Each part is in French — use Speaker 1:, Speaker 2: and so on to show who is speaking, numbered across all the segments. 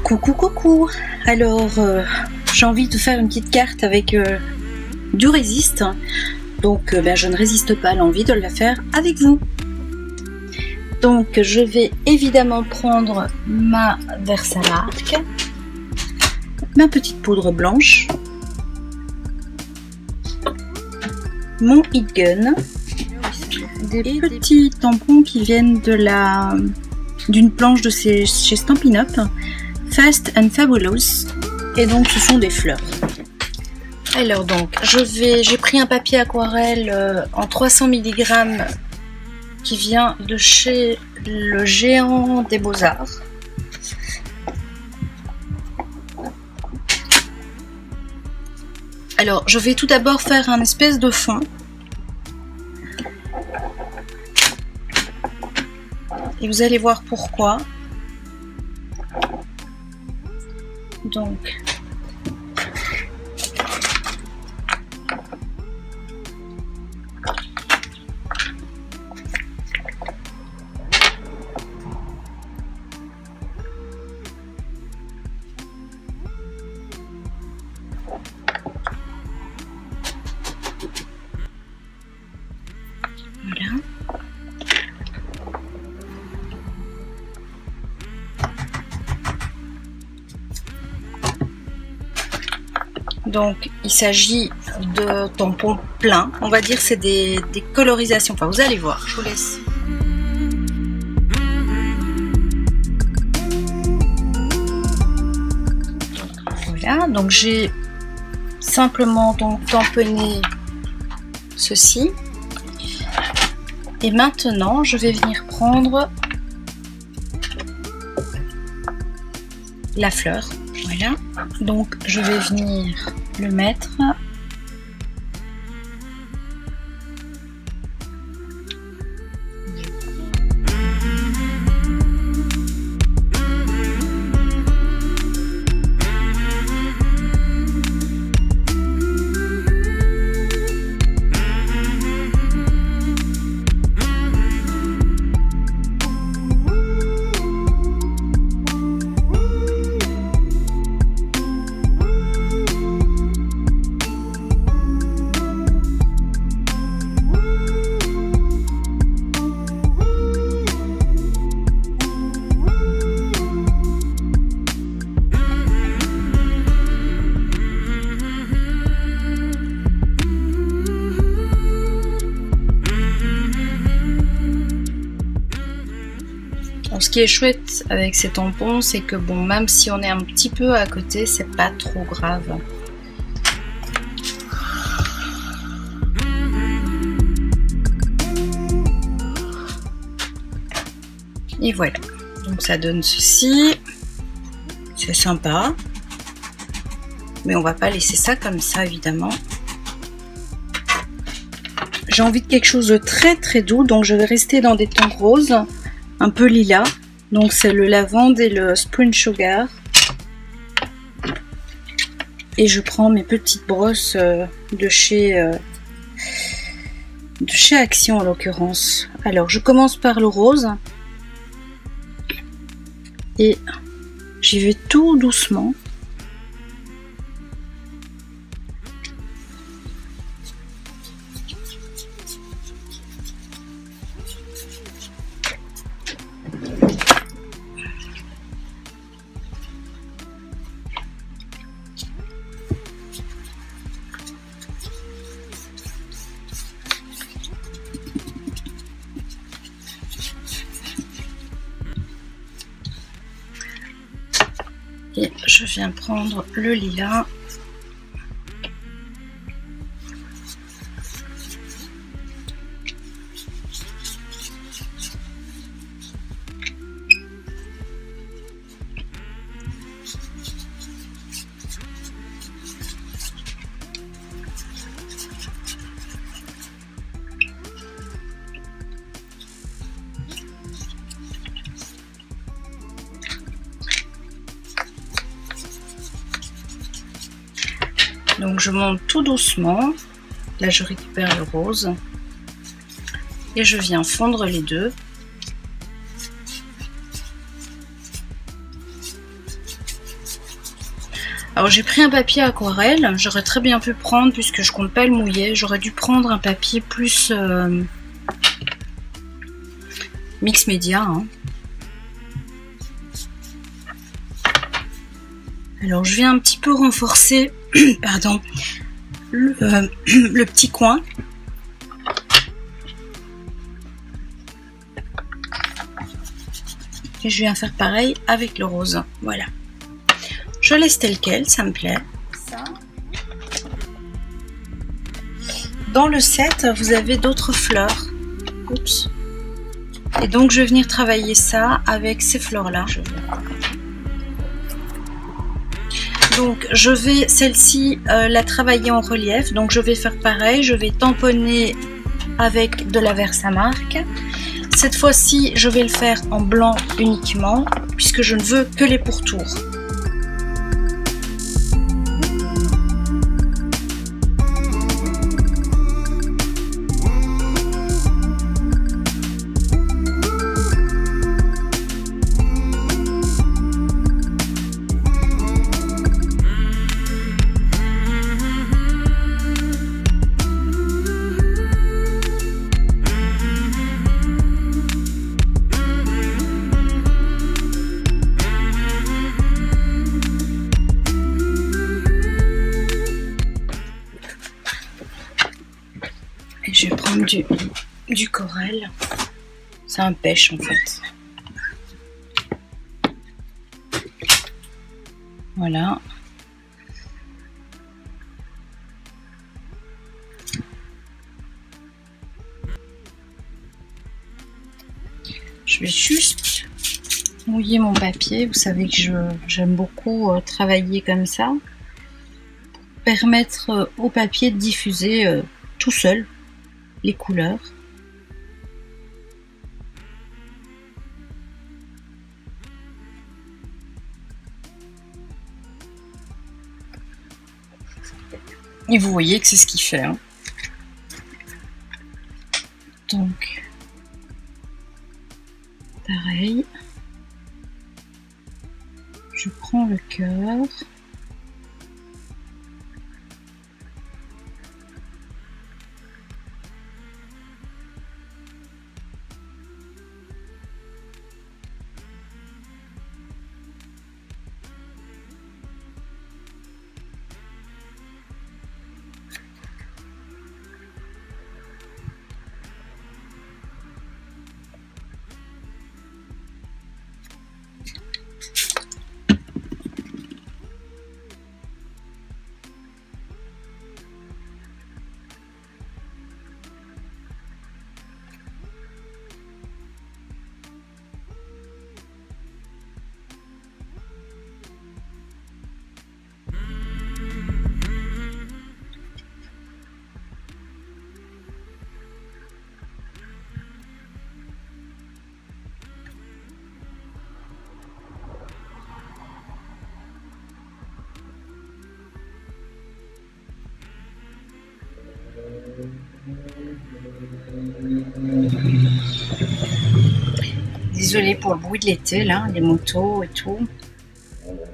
Speaker 1: Coucou coucou. Alors j'ai envie de faire une petite carte avec du résiste, donc je ne résiste pas à l'envie de la faire avec vous. Donc je vais évidemment prendre ma Versamark, ma petite poudre blanche, mon heat gun, des petits tampons qui viennent d'une planche de chez Stampin' Up, Fast and Fabulous, et donc ce sont des fleurs. Alors donc j'ai pris un papier aquarelle en 300 mg qui vient de chez le Géant des Beaux-Arts. Alors je vais tout d'abord faire un espèce de fond. Et vous allez voir pourquoi. Donc, voilà. Donc il s'agit de tampons pleins, on va dire c'est des colorisations, enfin vous allez voir, je vous laisse. Voilà, donc j'ai simplement donc tamponné ceci. Et maintenant je vais venir prendre la fleur. Voilà, donc je vais venir le mettre Ce qui est chouette avec ces tampons, c'est que bon, même si on est un petit peu à côté, c'est pas trop grave. Et voilà, donc ça donne ceci. C'est sympa, mais on va pas laisser ça comme ça évidemment. J'ai envie de quelque chose de très doux, donc je vais rester dans des tons roses, un peu lilas. Donc c'est le lavande et le Spring Sugar. Et je prends mes petites brosses de chez Action en l'occurrence. Alors je commence par le rose. Et j'y vais tout doucement. Et je viens prendre le lilas. Donc je monte tout doucement, là je récupère le rose et je viens fondre les deux. Alors j'ai pris un papier aquarelle, j'aurais très bien pu prendre, puisque je compte pas le mouiller, j'aurais dû prendre un papier plus mix média. Hein. Alors je viens un petit peu renforcer pardon, le petit coin. Et je viens faire pareil avec le rose. Voilà. Je laisse tel quel, ça me plaît. Ça. Dans le set, vous avez d'autres fleurs. Oups. Et donc je vais venir travailler ça avec ces fleurs-là. Donc je vais celle-ci la travailler en relief. Donc je vais faire pareil. Je vais tamponner avec de la Versamark. Cette fois-ci, je vais le faire en blanc uniquement, puisque je ne veux que les pourtours. Je vais prendre du corail. C'est un pêche en fait. Voilà. Je vais juste mouiller mon papier. Vous savez que j'aime beaucoup travailler comme ça. Pour permettre au papier de diffuser tout seul les couleurs. Et vous voyez que c'est ce qu'il fait. Hein. Donc, pareil. Je prends le cœur. Désolée pour le bruit de l'été, là, les motos et tout.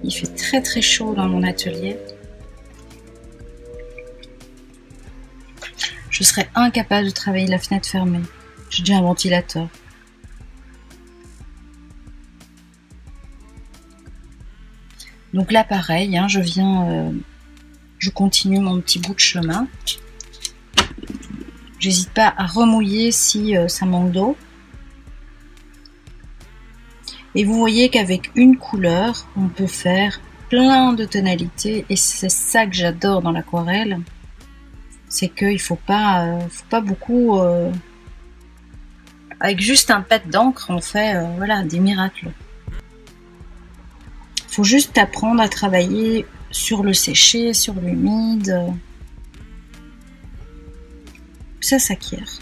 Speaker 1: Il fait très très chaud dans mon atelier. Je serais incapable de travailler la fenêtre fermée. J'ai déjà un ventilateur. Donc là, pareil, hein, je continue mon petit bout de chemin. J'hésite pas à remouiller si ça manque d'eau. Et vous voyez qu'avec une couleur, on peut faire plein de tonalités. Et c'est ça que j'adore dans l'aquarelle. C'est qu'il faut pas beaucoup... avec juste un pet d'encre, on fait voilà, des miracles. Il faut juste apprendre à travailler sur le séché, sur l'humide. Ça s'acquiert.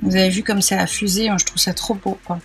Speaker 1: Vous avez vu comme ça a fusé, je trouve ça trop beau, quoi.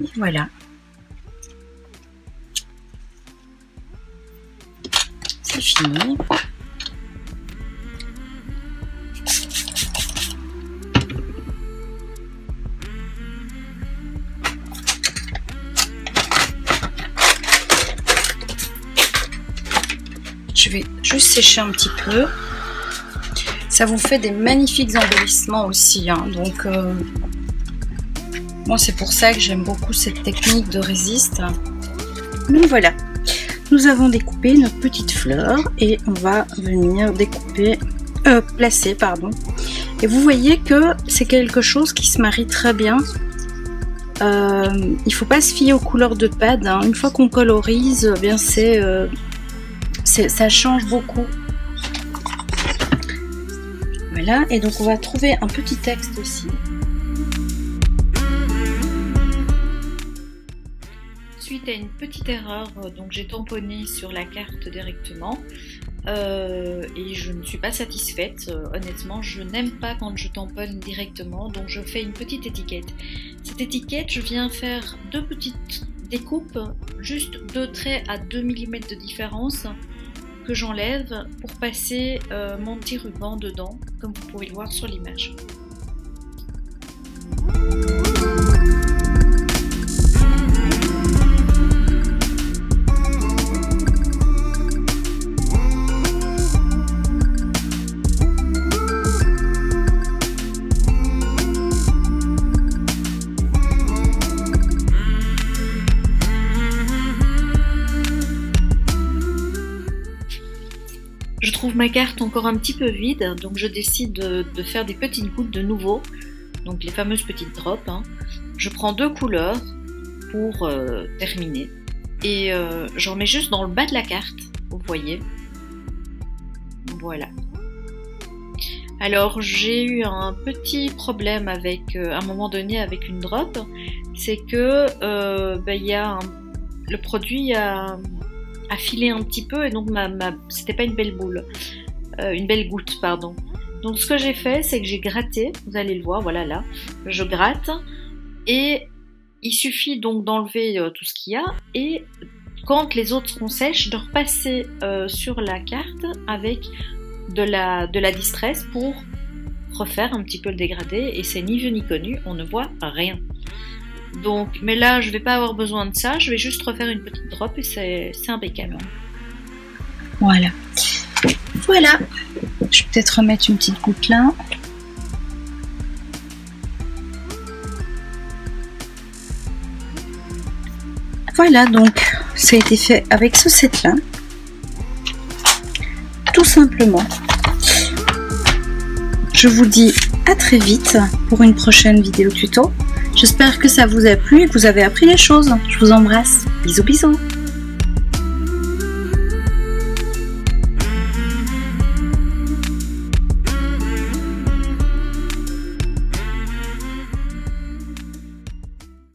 Speaker 1: Et voilà. C'est fini. Je vais juste sécher un petit peu. Ça vous fait des magnifiques embellissements aussi, hein. Donc moi c'est pour ça que j'aime beaucoup cette technique de résiste. Donc voilà, nous avons découpé notre petite fleur et on va venir découper, placer pardon. Et vous voyez que c'est quelque chose qui se marie très bien. Il faut pas se fier aux couleurs de pad, hein. Une fois qu'on colorise, eh bien ça change beaucoup. Voilà, et donc on va trouver un petit texte aussi. Suite à une petite erreur, donc j'ai tamponné sur la carte directement et je ne suis pas satisfaite. Honnêtement, je n'aime pas quand je tamponne directement, donc je fais une petite étiquette. Cette étiquette, je viens faire deux petites découpes, juste 2 traits à 2 mm de différence, que j'enlève pour passer mon petit ruban dedans, comme vous pouvez le voir sur l'image. Je trouve ma carte encore un petit peu vide, donc je décide de faire des petites gouttes de nouveau, donc les fameuses petites drops, hein. Je prends 2 couleurs pour terminer et j'en mets juste dans le bas de la carte, vous voyez. Voilà. Alors j'ai eu un petit problème avec, à un moment donné avec une drop, c'est que le produit a filé un petit peu et donc c'était pas une belle boule, une belle goutte pardon. Donc ce que j'ai fait, c'est que j'ai gratté, vous allez le voir, voilà là, je gratte et il suffit donc d'enlever tout ce qu'il y a et quand les autres seront sèches, de repasser sur la carte avec de la distress pour refaire un petit peu le dégradé et c'est ni vu ni connu, on ne voit rien. Donc, mais là, je vais pas avoir besoin de ça, je vais juste refaire une petite drop et c'est impeccable. Voilà. Voilà. Je vais peut-être remettre une petite goutte là. Voilà, donc, ça a été fait avec ce set-là. Tout simplement. Je vous dis à très vite pour une prochaine vidéo tuto. J'espère que ça vous a plu et que vous avez appris des choses. Je vous embrasse. Bisous bisous.